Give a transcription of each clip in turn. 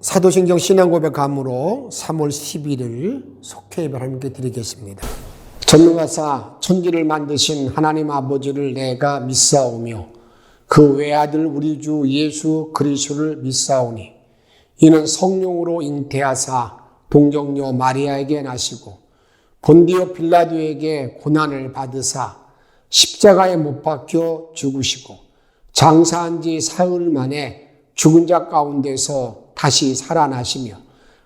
사도신경 신앙고백감으로 3월 11일 속회예배를 하나님께 드리겠습니다. 전능하사 천지를 만드신 하나님 아버지를 내가 믿사오며 그 외아들 우리 주 예수 그리스도를 믿사오니 이는 성령으로 잉태하사 동정녀 마리아에게 나시고 본디오 빌라도에게 고난을 받으사 십자가에 못 박혀 죽으시고 장사한 지 사흘 만에 죽은 자 가운데서 다시 살아나시며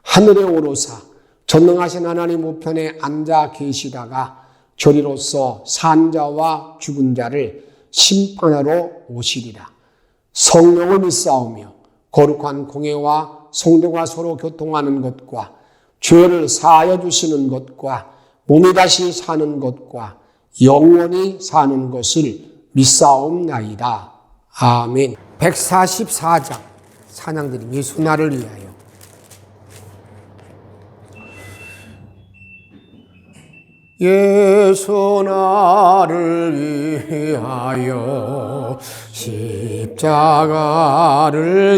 하늘에 오르사 전능하신 하나님 우편에 앉아 계시다가 저리로서 산 자와 죽은 자를 심판하러 오시리라. 성령을 믿사오며 거룩한 공회와 성도가 서로 교통하는 것과 죄를 사하여 주시는 것과 몸이 다시 사는 것과 영원히 사는 것을 믿사옵나이다. 아멘. 144장 찬양드림 예수 나를 위하여. 예수 나를 위하여 십자가를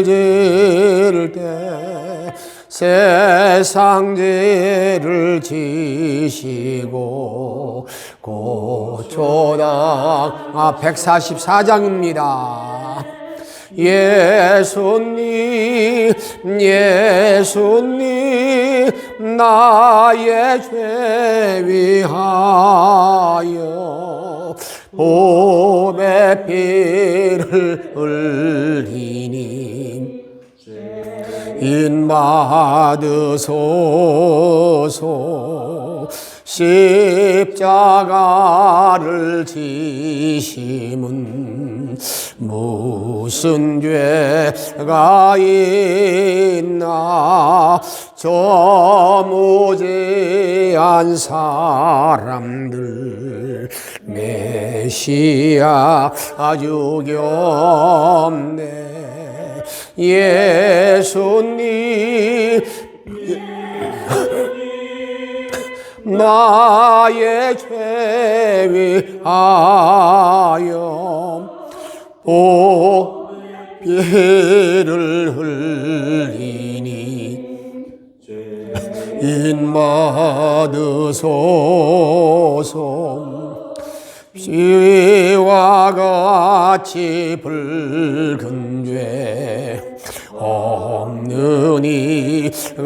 질 때 세상 죄를 지시고 고초당 144장입니다. 예수님 나의 죄 위하여 보배 피를 흘리니 인받으소서. 십자가를 지심은 무슨 죄가 있나. 저 무지한 사람들 메시아 죽였네. 예수님 나의 죄 위하여 보배를 흘리니 인받으소서. 피와 같이 붉은 죄 없는 이가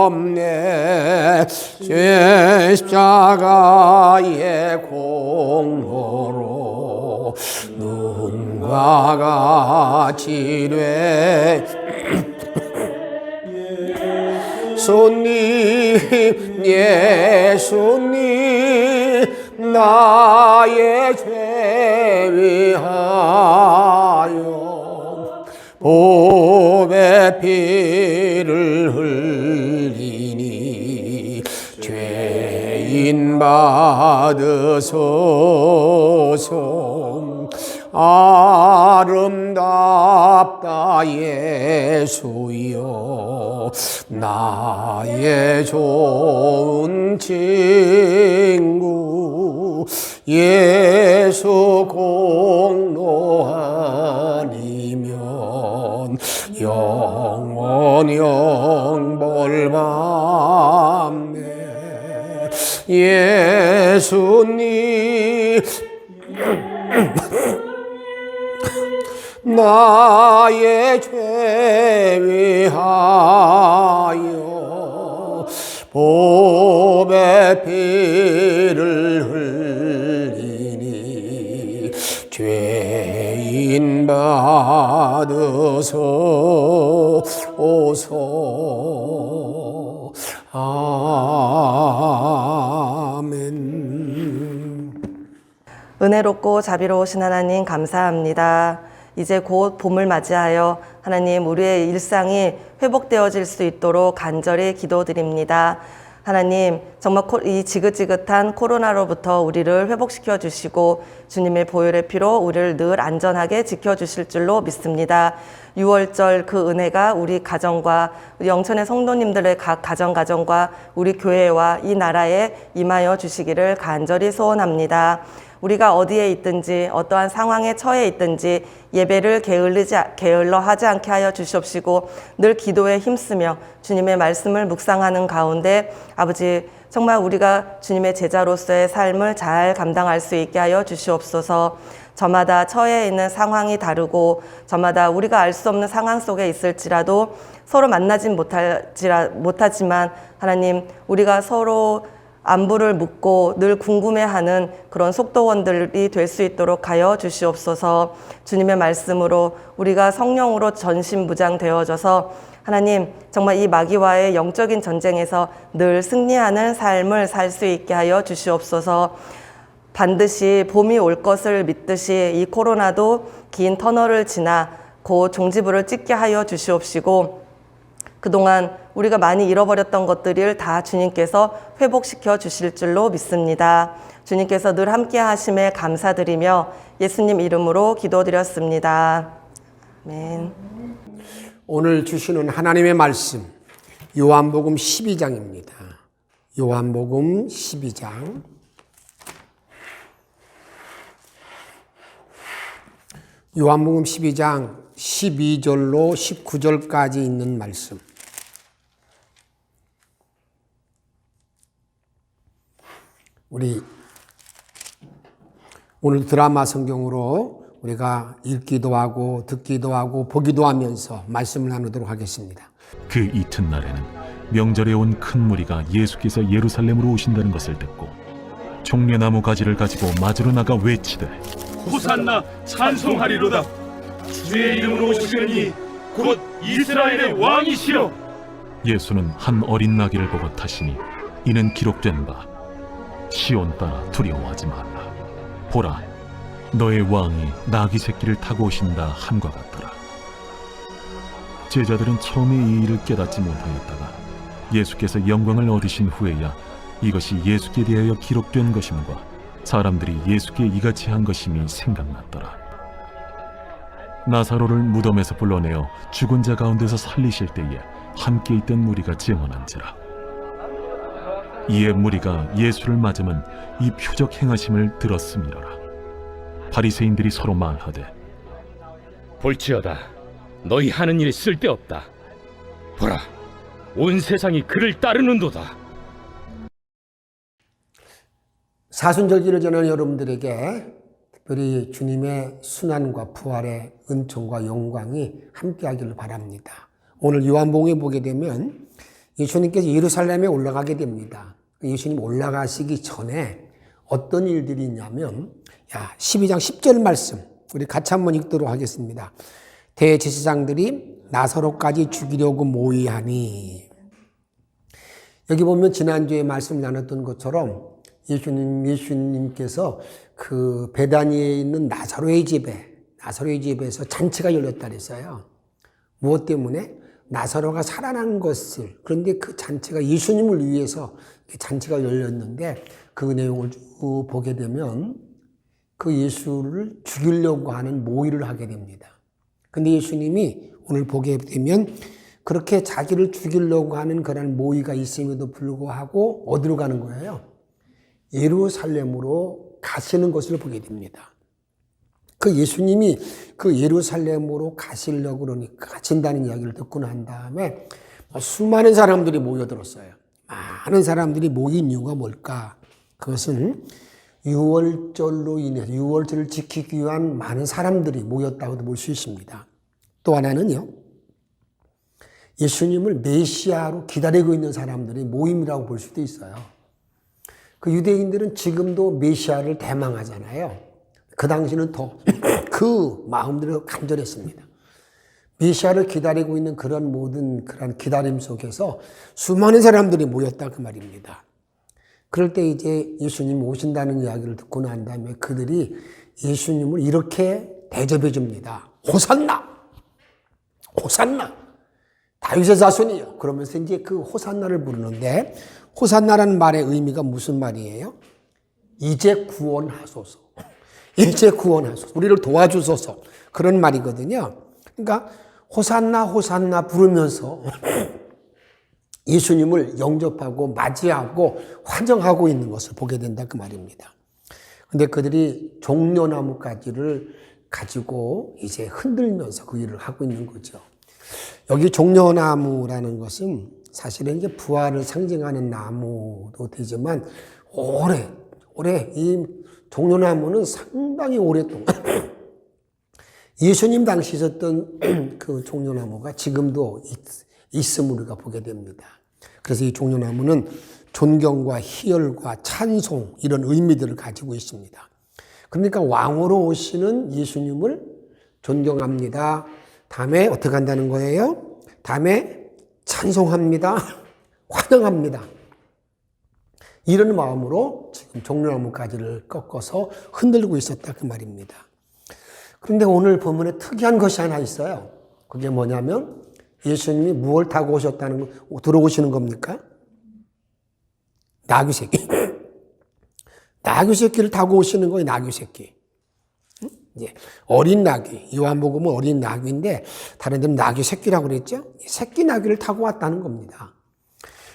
없네. 죄 십자가의 공로로 눈과 같이 돼. 예수님 나의 죄 위하여 보배 피를 흘리니 죄인 받으소서. 아름답다 예수여 나의 좋은 친구. 예수 공로 아니면 영원 영벌 받네. 예수님 나의 죄 위하여 보배 피를 흘리니 죄인 받으소서. 아멘. 은혜롭고 자비로우신 하나님 감사합니다. 이제 곧 봄을 맞이하여 하나님 우리의 일상이 회복되어질 수 있도록 간절히 기도드립니다. 하나님 정말 이 지긋지긋한 코로나로부터 우리를 회복시켜 주시고 주님의 보혈의 피로 우리를 늘 안전하게 지켜주실 줄로 믿습니다. 6월절 그 은혜가 우리 가정과 우리 영천의 성도님들의 각 가정과 우리 교회와 이 나라에 임하여 주시기를 간절히 소원합니다. 우리가 어디에 있든지 어떠한 상황에 처해 있든지 예배를 게을러 하지 않게 하여 주시옵시고 늘 기도에 힘쓰며 주님의 말씀을 묵상하는 가운데 아버지 정말 우리가 주님의 제자로서의 삶을 잘 감당할 수 있게 하여 주시옵소서. 저마다 처해 있는 상황이 다르고 저마다 우리가 알 수 없는 상황 속에 있을지라도 서로 만나진 못하지만 하나님 우리가 서로 안부를 묻고 늘 궁금해하는 그런 속도원들이 될 수 있도록 하여 주시옵소서. 주님의 말씀으로 우리가 성령으로 전신무장되어져서 하나님 정말 이 마귀와의 영적인 전쟁에서 늘 승리하는 삶을 살 수 있게 하여 주시옵소서. 반드시 봄이 올 것을 믿듯이 이 코로나도 긴 터널을 지나 곧 종지부를 찍게 하여 주시옵시고 그동안 우리가 많이 잃어버렸던 것들을 다 주님께서 회복시켜 주실 줄로 믿습니다. 주님께서 늘 함께 하심에 감사드리며 예수님 이름으로 기도드렸습니다. 아멘. 오늘 주시는 하나님의 말씀 요한복음 12장입니다. 요한복음 12장 요한복음 12장 12절로 19절까지 있는 말씀. 우리 오늘 드라마 성경으로 우리가 읽기도 하고 듣기도 하고 보기도 하면서 말씀을 나누도록 하겠습니다. 그 이튿날에는 명절에 온 큰 무리가 예수께서 예루살렘으로 오신다는 것을 듣고 종려나무 가지를 가지고 맞으러 나가 외치되 호산나 찬송하리로다. 주의 이름으로 오시느니 곧 이스라엘의 왕이시여. 예수는 한 어린 나귀를 보고 타시니 이는 기록된 바 시온 따라 두려워하지 말라. 보라, 너의 왕이 나귀 새끼를 타고 오신다 함과 같더라. 제자들은 처음에 이 일을 깨닫지 못하였다가 예수께서 영광을 얻으신 후에야 이것이 예수께 대하여 기록된 것임과 사람들이 예수께 이같이 한 것임이 생각났더라. 나사로를 무덤에서 불러내어 죽은 자 가운데서 살리실 때에 함께 있던 무리가 증언한지라. 이에 무리가 예수를 맞으면 이 표적 행하심을 들었음이로라. 바리새인들이 서로 말하되 볼지어다, 너희 하는 일이 쓸데없다. 보라, 온 세상이 그를 따르는도다. 사순절기를 전하는 여러분들에게 특별히 주님의 순환과 부활의 은총과 영광이 함께하기를 바랍니다. 오늘 요한복음에 보게 되면 예수님께서 예루살렘에 올라가게 됩니다. 예수님 올라가시기 전에 어떤 일들이 있냐면 12장 10절 말씀 우리 같이 한번 읽도록 하겠습니다. 대제사장들이 나사로까지 죽이려고 모의하니, 여기 보면 지난주에 말씀 나눴던 것처럼 예수님께서 그 베다니에 있는 나사로의 집에서 잔치가 열렸다 그랬어요. 무엇 때문에? 나사로가 살아난 것을, 그런데 그 잔치가 예수님을 위해서 잔치가 열렸는데 그 내용을 쭉 보게 되면 그 예수를 죽이려고 하는 모의를 하게 됩니다. 근데 예수님이 오늘 보게 되면 그렇게 자기를 죽이려고 하는 그런 모의가 있음에도 불구하고 어디로 가는 거예요? 예루살렘으로 가시는 것을 보게 됩니다. 그 예수님이 그 예루살렘으로 가시려고 그러니까 가신다는 이야기를 듣고 난 다음에 수많은 사람들이 모여들었어요. 많은 사람들이 모인 이유가 뭘까? 그것은 유월절로 인해서 유월절을 지키기 위한 많은 사람들이 모였다고도 볼 수 있습니다. 또 하나는요, 예수님을 메시아로 기다리고 있는 사람들의 모임이라고 볼 수도 있어요. 그 유대인들은 지금도 메시아를 대망하잖아요. 그 당시는 더 그 마음대로 간절했습니다. 메시아를 기다리고 있는 그런 모든 그런 기다림 속에서 수많은 사람들이 모였다 그 말입니다. 그럴 때 이제 예수님 오신다는 이야기를 듣고 난 다음에 그들이 예수님을 이렇게 대접해 줍니다. 호산나! 호산나! 다윗의 자손이요. 그러면서 이제 그 호산나를 부르는데, 호산나라는 말의 의미가 무슨 말이에요? 이제 구원하소서. 이제 구원하소서. 우리를 도와주소서. 그런 말이거든요. 그러니까 호산나 호산나 부르면서 예수님을 영접하고 맞이하고 환영하고 있는 것을 보게 된다 그 말입니다. 근데 그들이 종려나무 가지를 가지고 이제 흔들면서 그 일을 하고 있는 거죠. 여기 종려나무라는 것은 사실은 이제 부활을 상징하는 나무도 되지만 오래 이 종려나무는 상당히 오랫동안 예수님 당시 있었던 그 종려나무가 지금도 있음을 우리가 보게 됩니다. 그래서 이 종려나무는 존경과 희열과 찬송 이런 의미들을 가지고 있습니다. 그러니까 왕으로 오시는 예수님을 존경합니다. 다음에 어떻게 한다는 거예요? 다음에 찬송합니다. 환영합니다. 이런 마음으로 지금 종려나무 가지를 꺾어서 흔들고 있었다 그 말입니다. 그런데 오늘 본문에 특이한 것이 하나 있어요. 그게 뭐냐면 예수님이 무엇을 타고 오셨다는 거, 들어오시는 겁니까? 나귀 새끼. 나귀 새끼를 타고 오시는 거예요, 나귀 새끼. 이제 어린 나귀, 요한복음은 어린 나귀인데 다른 데는 나귀 새끼라고 그랬죠? 새끼 나귀를 타고 왔다는 겁니다.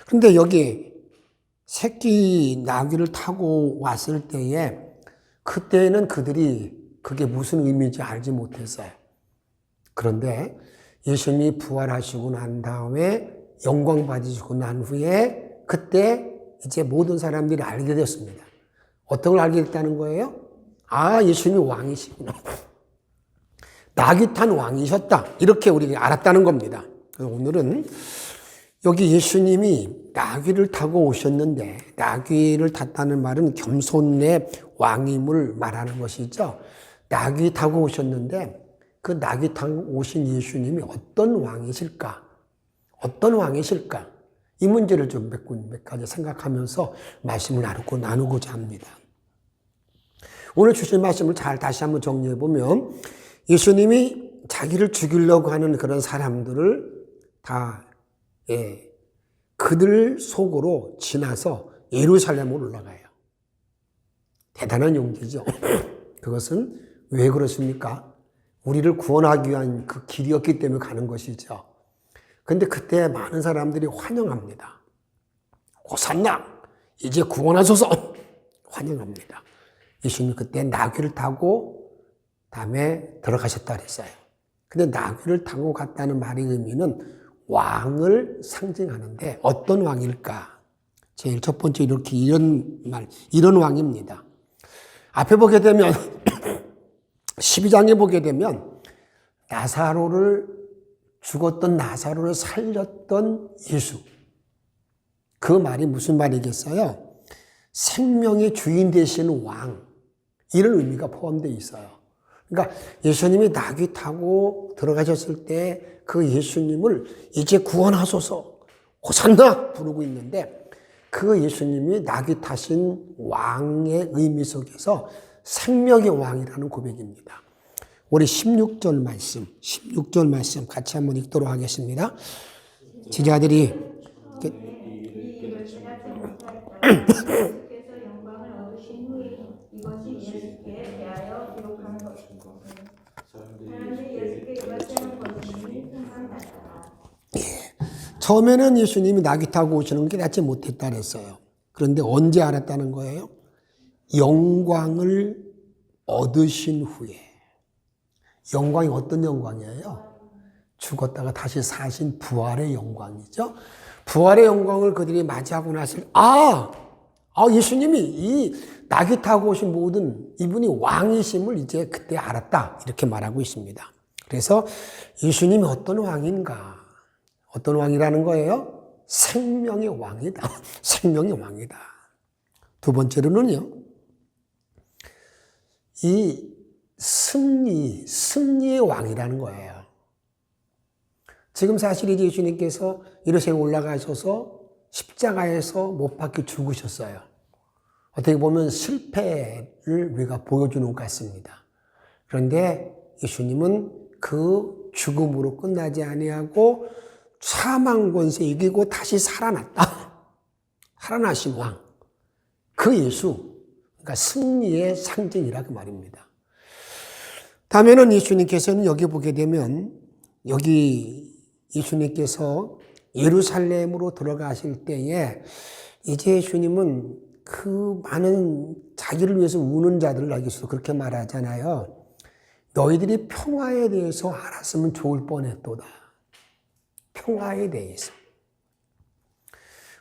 그런데 여기 새끼 나귀를 타고 왔을 때에 그때는 그들이 그게 무슨 의미인지 알지 못했어요. 그런데 예수님이 부활하시고 난 다음에 영광 받으시고 난 후에 그때 이제 모든 사람들이 알게 됐습니다. 어떤 걸 알게 됐다는 거예요? 아, 예수님이 왕이시구나. 나귀 탄 왕이셨다. 이렇게 우리가 알았다는 겁니다. 오늘은 여기 예수님이 나귀를 타고 오셨는데 나귀를 탔다는 말은 겸손의 왕임을 말하는 것이죠. 나귀 타고 오셨는데 그 나귀 타고 오신 예수님이 어떤 왕이실까? 어떤 왕이실까? 이 문제를 좀 몇 가지 생각하면서 말씀을 나누고자 합니다. 오늘 주신 말씀을 잘 다시 한번 정리해 보면 예수님이 자기를 죽이려고 하는 그런 사람들을 다 그들 속으로 지나서 예루살렘으로 올라가요. 대단한 용기죠. 그것은 왜 그렇습니까? 우리를 구원하기 위한 그 길이었기 때문에 가는 것이죠. 근데 그때 많은 사람들이 환영합니다. 호산나! 이제 구원하소서! 환영합니다. 예수님이 그때 나귀를 타고 다음에 들어가셨다 그랬어요. 근데 나귀를 타고 갔다는 말의 의미는 왕을 상징하는데 어떤 왕일까? 제일 첫 번째 이런 왕입니다. 앞에 보게 되면 12장에 보게 되면 죽었던 나사로를 살렸던 예수. 그 말이 무슨 말이겠어요? 생명의 주인 되시는 왕. 이런 의미가 포함되어 있어요. 그러니까 예수님이 나귀 타고 들어가셨을 때 그 예수님을 이제 구원하소서 호산나 부르고 있는데 그 예수님이 나귀 타신 왕의 의미 속에서 생명의 왕이라는 고백입니다. 우리 16절 말씀 같이 한번 읽도록 하겠습니다. 제자들이 처음에는 예수님이 나귀 타고 오시는 게 낫지 못했다 그랬어요. 그런데 언제 알았다는 거예요? 영광을 얻으신 후에. 영광이 어떤 영광이에요? 죽었다가 다시 사신 부활의 영광이죠. 부활의 영광을 그들이 맞이하고 났을 예수님이 이 나귀 타고 오신 모든 이분이 왕이심을 이제 그때 알았다. 이렇게 말하고 있습니다. 그래서 예수님이 어떤 왕인가? 어떤 왕이라는 거예요? 생명의 왕이다. 생명의 왕이다. 두 번째로는요, 이 승리의 왕이라는 거예요. 지금 사실 이제 예수님께서 이르시게 올라가셔서 십자가에서 못 박혀 죽으셨어요. 어떻게 보면 실패를 우리가 보여주는 것 같습니다. 그런데 예수님은 그 죽음으로 끝나지 아니하고 사망 권세 이기고 다시 살아났다. 살아나신 왕. 그 예수. 그러니까 승리의 상징이라 그 말입니다. 다음에는 예수님께서는 여기 보게 되면 여기 예수님께서 예루살렘으로 들어가실 때에 이제 예수님은 그 많은 자기를 위해서 우는 자들을 알겠어 그렇게 말하잖아요. 너희들이 평화에 대해서 알았으면 좋을 뻔했도다. 평화에 대해서.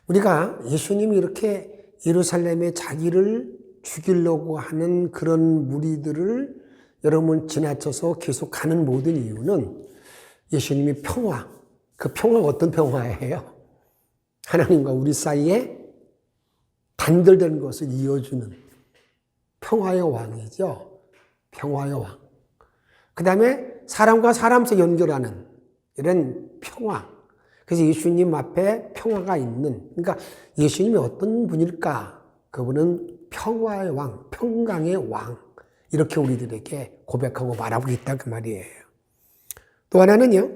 우리가 예수님이 이렇게 예루살렘에 자기를 죽이려고 하는 그런 무리들을 여러분 지나쳐서 계속 가는 모든 이유는 예수님이 평화, 그 평화가 어떤 평화예요? 하나님과 우리 사이에 단절된 것을 이어주는 평화의 왕이죠. 평화의 왕. 그 다음에 사람과 사람 사이 연결하는 이런 평화. 그래서 예수님 앞에 평화가 있는, 그러니까 예수님이 어떤 분일까? 그분은 평화의 왕, 평강의 왕. 이렇게 우리들에게 고백하고 말하고 있다 그 말이에요. 또 하나는요,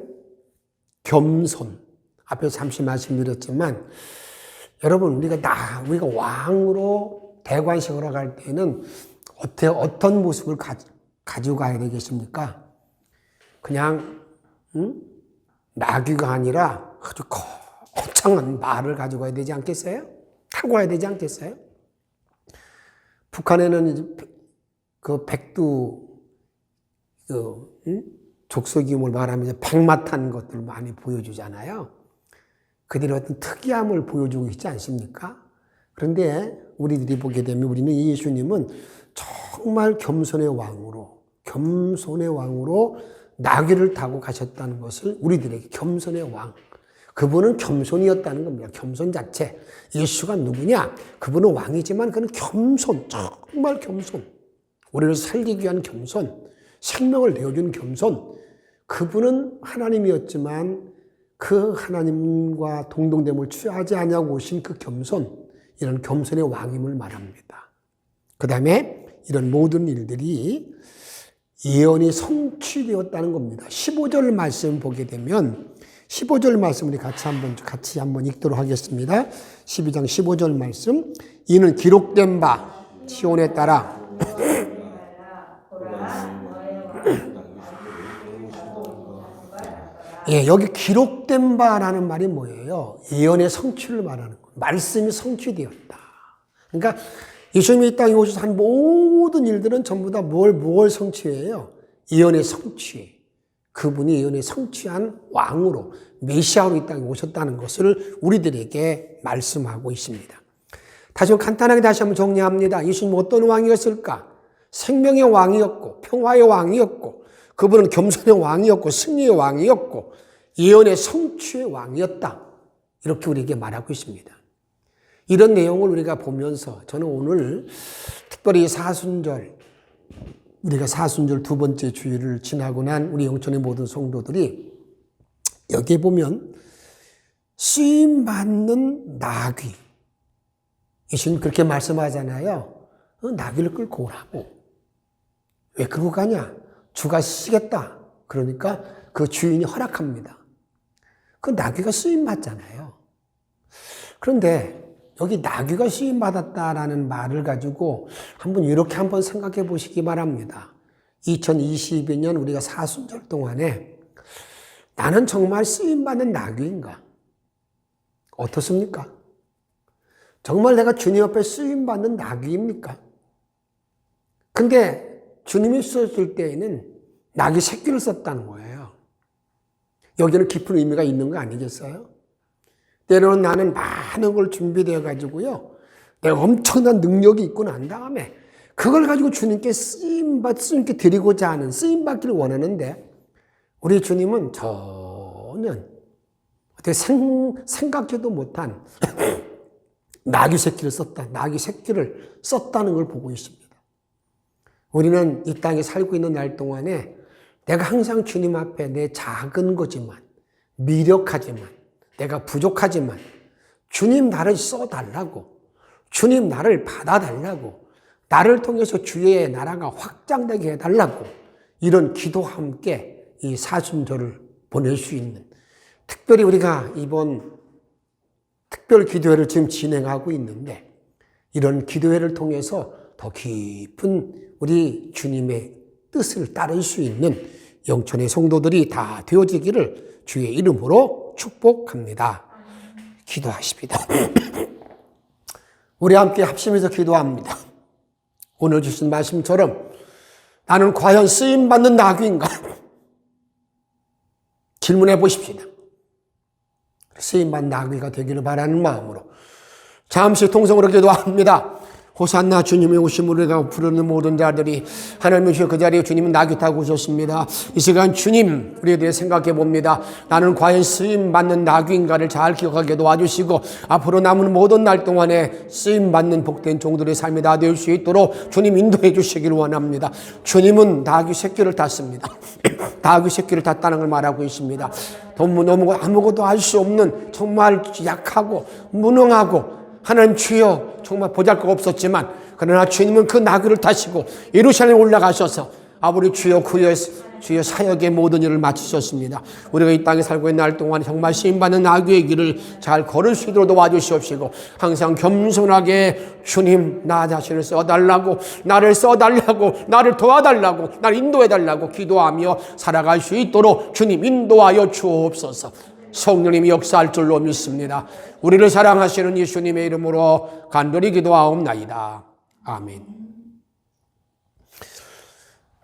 겸손. 앞에 잠시 말씀드렸지만, 여러분, 우리가 왕으로 대관식으로 갈 때는 어떤 모습을 가지고 가야 되겠습니까? 그냥, 나귀가 아니라 아주 거창한 말을 가지고 가야 되지 않겠어요? 타고 가야 되지 않겠어요? 북한에는 그 백두, 족속임을 말하면서 백마 탄 것들 많이 보여주잖아요. 그들이 어떤 특이함을 보여주고 있지 않습니까? 그런데 우리들이 보게 되면 우리는 예수님은 정말 겸손의 왕으로 나귀를 타고 가셨다는 것을 우리들에게 겸손의 왕. 그분은 겸손이었다는 겁니다. 겸손 자체. 예수가 누구냐? 그분은 왕이지만 그는 겸손, 정말 겸손. 우리를 살리기 위한 겸손, 생명을 내어준 겸손. 그분은 하나님이었지만 그 하나님과 동등됨을 취하지 않냐고 오신 그 겸손, 이런 겸손의 왕임을 말합니다. 그 다음에 이런 모든 일들이 예언이 성취되었다는 겁니다. 15절 말씀 보게 되면 15절 말씀 우리 같이 한번 읽도록 하겠습니다. 12장 15절 말씀. 이는 기록된 바 시온에 따라 예, 여기 기록된 바라는 말이 뭐예요? 예언의 성취를 말하는 거예요. 말씀이 성취되었다. 그러니까 예수님이 이 땅에 오셔서 한 모든 일들은 전부 다 뭘 성취해요? 예언의 성취. 그분이 예언의 성취한 왕으로, 메시아로 이 땅에 오셨다는 것을 우리들에게 말씀하고 있습니다. 다시 간단하게 다시 한번 정리합니다. 예수님은 어떤 왕이었을까? 생명의 왕이었고, 평화의 왕이었고, 그분은 겸손의 왕이었고, 승리의 왕이었고, 예언의 성취의 왕이었다. 이렇게 우리에게 말하고 있습니다. 이런 내용을 우리가 보면서 저는 오늘 특별히 사순절, 우리가 사순절 두 번째 주일을 지나고 난 우리 영천의 모든 성도들이 여기에 보면 쓰임받는 나귀. 예수님 그렇게 말씀하잖아요. 나귀를 끌고 오라고. 왜 끌고 가냐? 주가 쓰겠다. 그러니까 그 주인이 허락합니다. 그 나귀가 쓰임받잖아요. 그런데 여기 나귀가 쓰임받았다라는 말을 가지고 이렇게 한번 생각해 보시기 바랍니다. 2022년 우리가 사순절 동안에 나는 정말 쓰임받는 나귀인가? 어떻습니까? 정말 내가 주님 앞에 쓰임받는 나귀입니까? 근데 주님이 썼을 때에는 나귀 새끼를 썼다는 거예요. 여기는 깊은 의미가 있는 거 아니겠어요? 때로는 나는 많은 걸 준비되어 가지고요. 내가 엄청난 능력이 있고 난 다음에 그걸 가지고 주님께 쓰임께 드리고자 하는, 쓰임받기를 원하는데 우리 주님은 전혀 어떻게 생각지도 못한 나귀 새끼를 썼다는 걸 보고 있습니다. 우리는 이 땅에 살고 있는 날 동안에 내가 항상 주님 앞에 내 작은 거지만, 미력하지만, 내가 부족하지만 주님 나를 써달라고, 주님 나를 받아달라고, 나를 통해서 주의 나라가 확장되게 해달라고 이런 기도와 함께 이 사순절을 보낼 수 있는, 특별히 우리가 이번 특별 기도회를 지금 진행하고 있는데 이런 기도회를 통해서 더 깊은 우리 주님의 뜻을 따를 수 있는 영천의 성도들이 다 되어지기를 주의 이름으로 축복합니다. 기도하십니다. 우리 함께 합심해서 기도합니다. 오늘 주신 말씀처럼 나는 과연 쓰임받는 나귀인가? 질문해 보십시다. 쓰임받는 나귀가 되기를 바라는 마음으로 잠시 통성으로 기도합니다. 호산나 주님의 오심을 우리가 부르는 모든 자들이 하나님의 주여 그 자리에 주님은 나귀 타고 오셨습니다. 이 시간 주님 우리에 대해 생각해 봅니다. 나는 과연 쓰임받는 나귀인가를 잘 기억하게 도와주시고 앞으로 남은 모든 날 동안에 쓰임받는 복된 종들의 삶이 다 될 수 있도록 주님 인도해 주시기를 원합니다. 주님은 나귀 새끼를 탔습니다. 나귀 새끼를 탔다는 걸 말하고 있습니다. 너무 아무것도 할 수 없는 정말 약하고 무능하고 하나님 주여 정말 보잘것 없었지만 그러나 주님은 그 나귀를 타시고 예루살렘에 올라가셔서 아버지 주여 주여 사역의 모든 일을 마치셨습니다. 우리가 이 땅에 살고 있는 날 동안 정말 쓰임받는 나귀의 길을 잘 걸을 수 있도록 도와주시옵시고 항상 겸손하게 주님 나 자신을 써달라고 나를 써달라고 나를 도와달라고 나를 인도해달라고 기도하며 살아갈 수 있도록 주님 인도하여 주옵소서. 성령님이 역사할 줄로 믿습니다. 우리를 사랑하시는 예수님의 이름으로 간절히 기도하옵나이다. 아멘.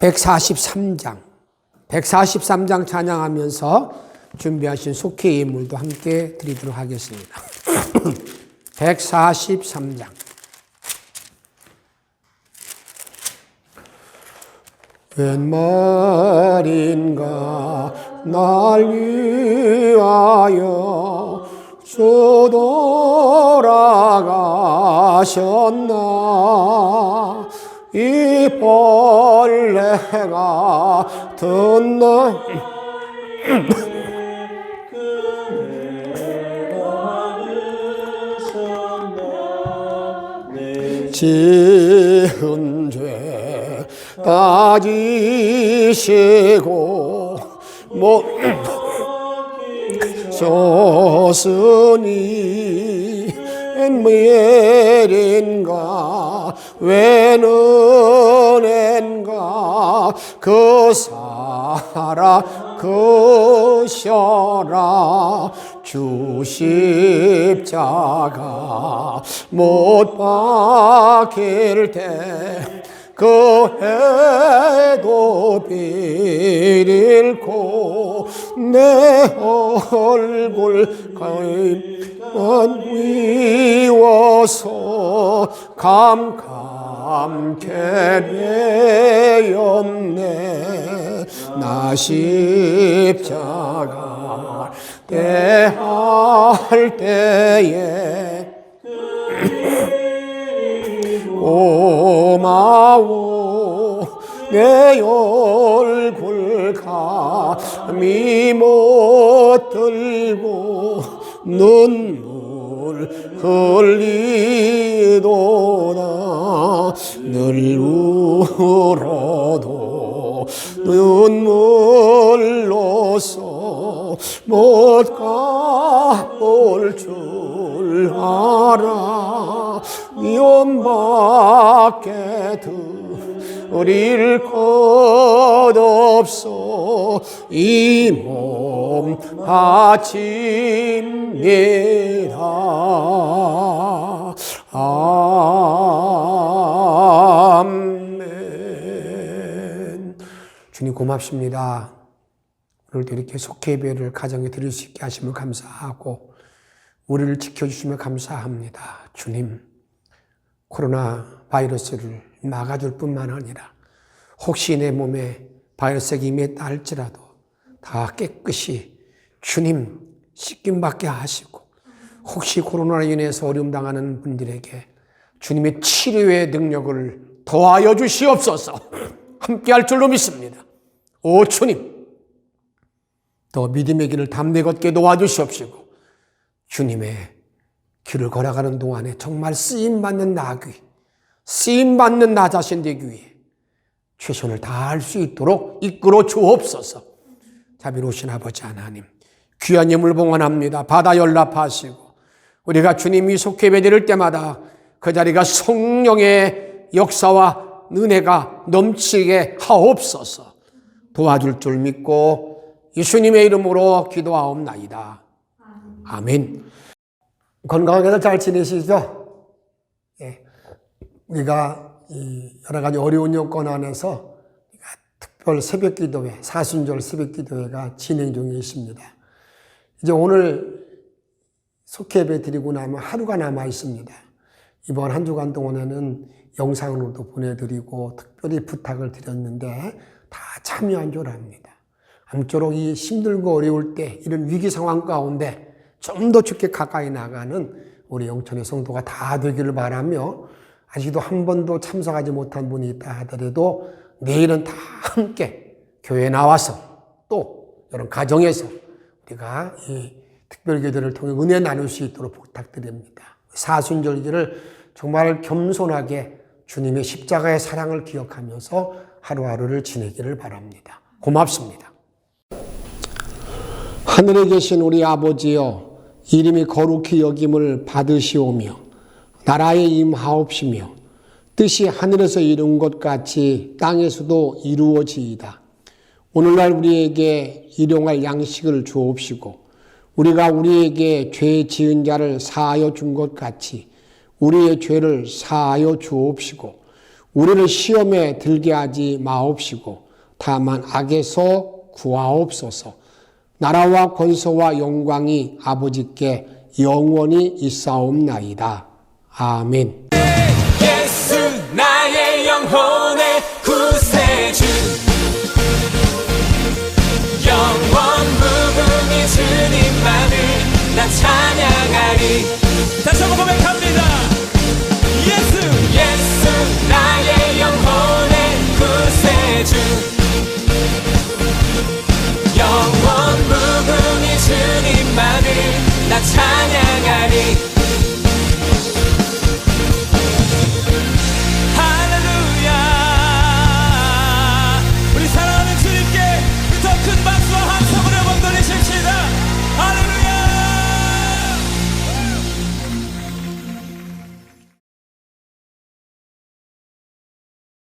143장 찬양하면서 준비하신 속죄 예물도 함께 드리도록 하겠습니다. 143장. 웬 말인가 날 위하여 주 돌아가셨나 이 벌레가 듣나 지은 죄 따지시고 줬으니 웬일인가 웬 은혜인가 그 살아 그셔라 주 십자가 못 박힐 때 그 해도 빛 잃고 내 얼굴 가만 위워서 감감케 배였네 나 십자가 대할 때에 고마워 내 얼굴 감히 못 들고 눈물 흘리도다 늘 울어도 눈물로서 못 갚을 줄 알아 미움밖에 드릴 것 없어 이 몸 바칩니다. 아멘. 주님 고맙습니다. 오늘도 이렇게 속죄배를 가정에 드릴 수 있게 하심을 감사하고 우리를 지켜주시며 감사합니다. 주님, 코로나 바이러스를 막아줄 뿐만 아니라 혹시 내 몸에 바이러스가 임했다 할지라도 다 깨끗이 주님 씻김받게 하시고 혹시 코로나로 인해서 어려움 당하는 분들에게 주님의 치료의 능력을 더하여 주시옵소서. 함께할 줄로 믿습니다. 오 주님, 더 믿음의 길을 담대 걷게 도와주시옵시고 주님의 길을 걸어가는 동안에 정말 쓰임받는 나귀, 쓰임받는 나 자신 되기 위해 최선을 다할 수 있도록 이끌어 주옵소서. 자비로우신 아버지 하나님, 귀한 예물 봉헌합니다. 받아 연락하시고 우리가 주님이 속죄 드릴 때마다 그 자리가 성령의 역사와 은혜가 넘치게 하옵소서. 도와줄 줄 믿고 예수님의 이름으로 기도하옵나이다. 아멘. 건강하게 잘 지내시죠? 우리가 이 여러 가지 어려운 여건 안에서 특별 새벽 기도회, 사순절 새벽 기도회가 진행 중에 있습니다. 이제 오늘 속회 예배 드리고 나면 하루가 남아 있습니다. 이번 한 주간 동안에는 영상으로도 보내드리고 특별히 부탁을 드렸는데 다 참여한 줄 압니다. 아무쪼록 이 힘들고 어려울 때 이런 위기 상황 가운데 좀 더 주께 가까이 나가는 우리 영천의 성도가 다 되기를 바라며, 아직도 한 번도 참석하지 못한 분이 있다 하더라도 내일은 다 함께 교회에 나와서 또 이런 가정에서 우리가 이 특별기도를 통해 은혜 나눌 수 있도록 부탁드립니다. 사순절기를 정말 겸손하게 주님의 십자가의 사랑을 기억하면서 하루하루를 지내기를 바랍니다. 고맙습니다. 하늘에 계신 우리 아버지여, 이름이 거룩히 여김을 받으시오며 나라에 임하옵시며 뜻이 하늘에서 이룬 것 같이 땅에서도 이루어지이다. 오늘날 우리에게 일용할 양식을 주옵시고 우리가 우리에게 죄 지은 자를 사하여 준 것 같이 우리의 죄를 사하여 주옵시고 우리를 시험에 들게 하지 마옵시고 다만 악에서 구하옵소서. 나라와 권세와 영광이 아버지께 영원히 있사옵나이다. 아멘. 예수 나의 영혼의 구세주, 영원 무궁의 주님만을 난 찬양하리. 다시 한번 고백.